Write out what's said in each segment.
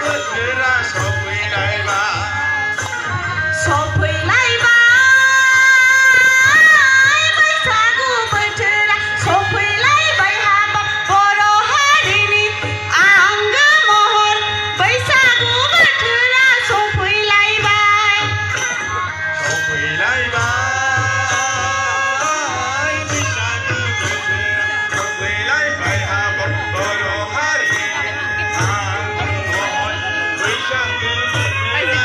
बोथोरा सफैलायबाय बैसागु बोथोरा सफैलायबाय हाबाब बर' हारिनि आंगो महर बैसागु बोथोरा सफैलायबाय बैसागु बोथोरा सफैलायबाय हाबाब बर' हारिनि आंगो महर बैसागु बोथोरा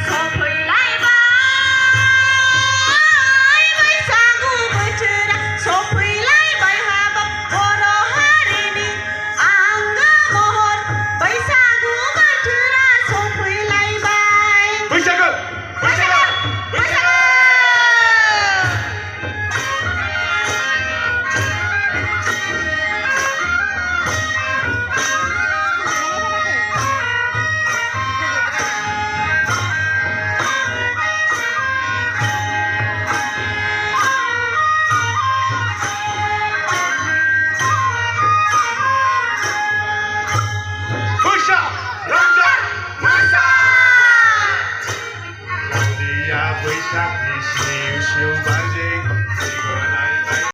सफैलायबाय बैसागु बोथोरा सफैलायबाय हाबाब बर' हारिनि आंगो महर बैसागु बोथोरा सफैलायबाय बैसागु बैसागु बैसागु Pusha! Rangga! Pusha! Raudiya Baisakh ni siu-siu